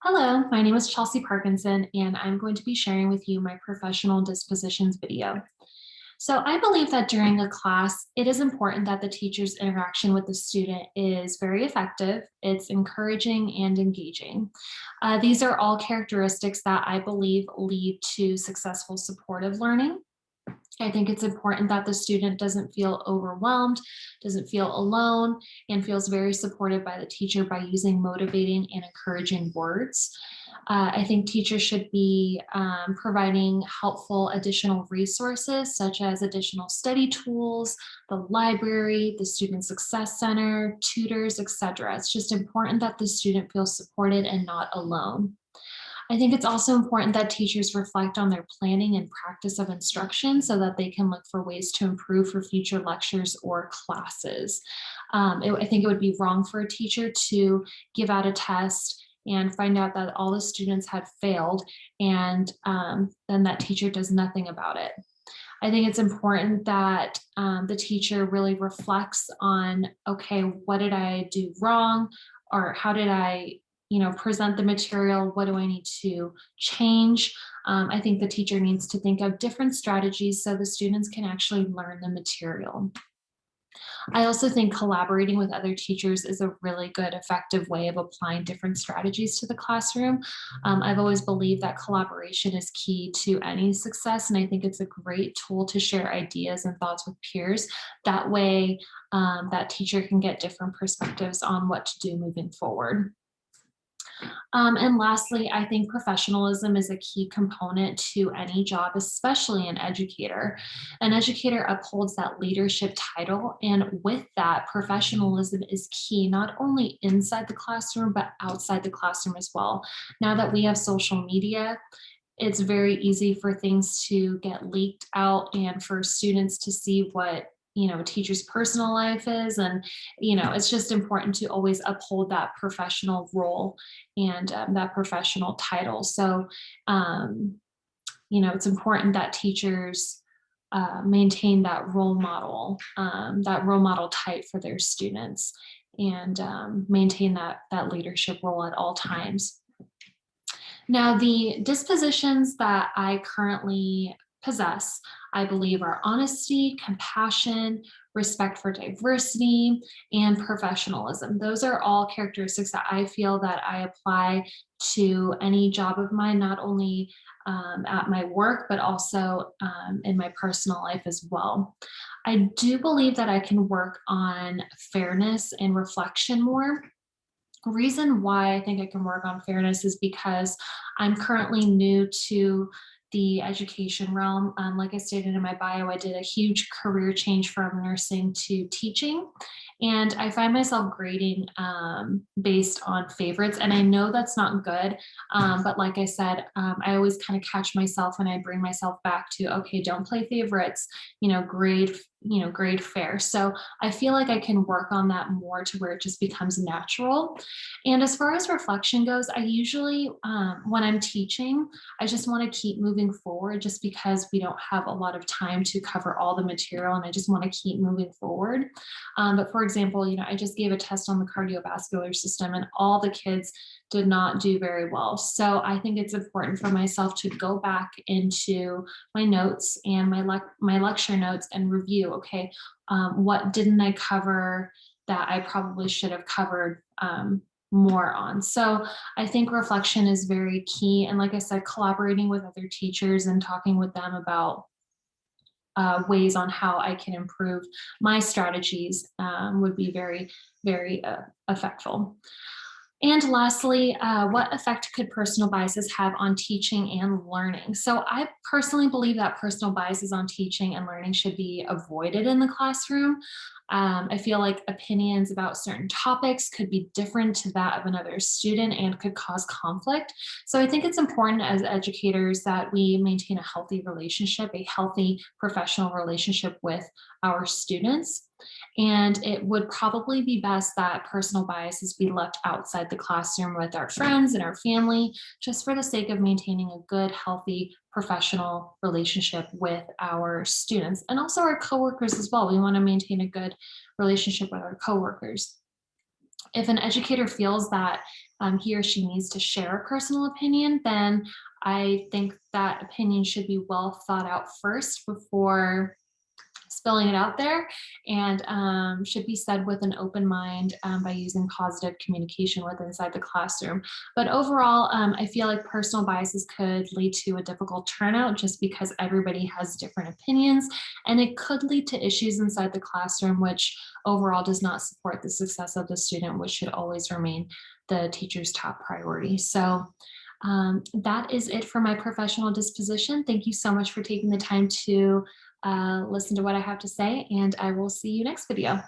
Hello, my name is Chelsea Parkinson, and I'm going to be sharing with you my professional dispositions video. So I believe that during a class, it is important that the teacher's interaction with the student is very effective, it's encouraging and engaging. These are all characteristics that I believe lead to successful supportive learning. I think it's important that the student doesn't feel overwhelmed, doesn't feel alone, and feels very supported by the teacher by using motivating and encouraging words. I think teachers should be providing helpful additional resources such as additional study tools, the library, the Student Success Center, tutors, etc. It's just important that the student feels supported and not alone. I think it's also important that teachers reflect on their planning and practice of instruction so that they can look for ways to improve for future lectures or classes. I think it would be wrong for a teacher to give out a test and find out that all the students had failed and then that teacher does nothing about it. I think it's important that the teacher really reflects on, okay, what did I do wrong? Or how did I present the material? What do I need to change? I think the teacher needs to think of different strategies so the students can actually learn the material. I also think collaborating with other teachers is a really good, effective way of applying different strategies to the classroom. I've always believed that collaboration is key to any success, and I think it's a great tool to share ideas and thoughts with peers. That way, that teacher can get different perspectives on what to do moving forward. And lastly, I think professionalism is a key component to any job, especially an educator. An educator upholds that leadership title, and with that, professionalism is key, not only inside the classroom, but outside the classroom as well. Now that we have social media, it's very easy for things to get leaked out and for students to see what a teacher's personal life is. And it's just important to always uphold that professional role and that professional title. So it's important that teachers maintain that role model type for their students, and maintain that leadership role at all times. Now, the dispositions that I currently possess, I believe, are honesty, compassion, respect for diversity, and professionalism. Those are all characteristics that I feel that I apply to any job of mine, not only at my work, but also in my personal life as well. I do believe that I can work on fairness and reflection more. Reason why I think I can work on fairness is because I'm currently new to the education realm. Like I stated in my bio, I did a huge career change from nursing to teaching. And I find myself grading based on favorites. And I know that's not good. But like I said, I always kind of catch myself and I bring myself back to, okay, don't play favorites, grade fair. So I feel like I can work on that more to where it just becomes natural. And as far as reflection goes, I usually, when I'm teaching, I just want to keep moving forward just because we don't have a lot of time to cover all the material and I just want to keep moving forward. But for example, I just gave a test on the cardiovascular system and all the kids did not do very well. So I think it's important for myself to go back into my notes and my lecture notes and review, okay, what didn't I cover that I probably should have covered more on. So I think reflection is very key. And like I said, collaborating with other teachers and talking with them about ways on how I can improve my strategies would be very, very effectful. And lastly, what effect could personal biases have on teaching and learning? So I personally believe that personal biases on teaching and learning should be avoided in the classroom. I feel like opinions about certain topics could be different to that of another student and could cause conflict. So I think it's important as educators that we maintain a healthy relationship, a healthy professional relationship with our students. And it would probably be best that personal biases be left outside the classroom with our friends and our family, just for the sake of maintaining a good, healthy, professional relationship with our students and also our coworkers as well. We want to maintain a good relationship with our coworkers. If an educator feels that he or she needs to share a personal opinion, then I think that opinion should be well thought out first before spilling it out there, and should be said with an open mind, by using positive communication with inside the classroom. But overall, I feel like personal biases could lead to a difficult turnout just because everybody has different opinions, and it could lead to issues inside the classroom, which overall does not support the success of the student, which should always remain the teacher's top priority. So that is it for my professional disposition. Thank you so much for taking the time to listen to what I have to say, and I will see you next video.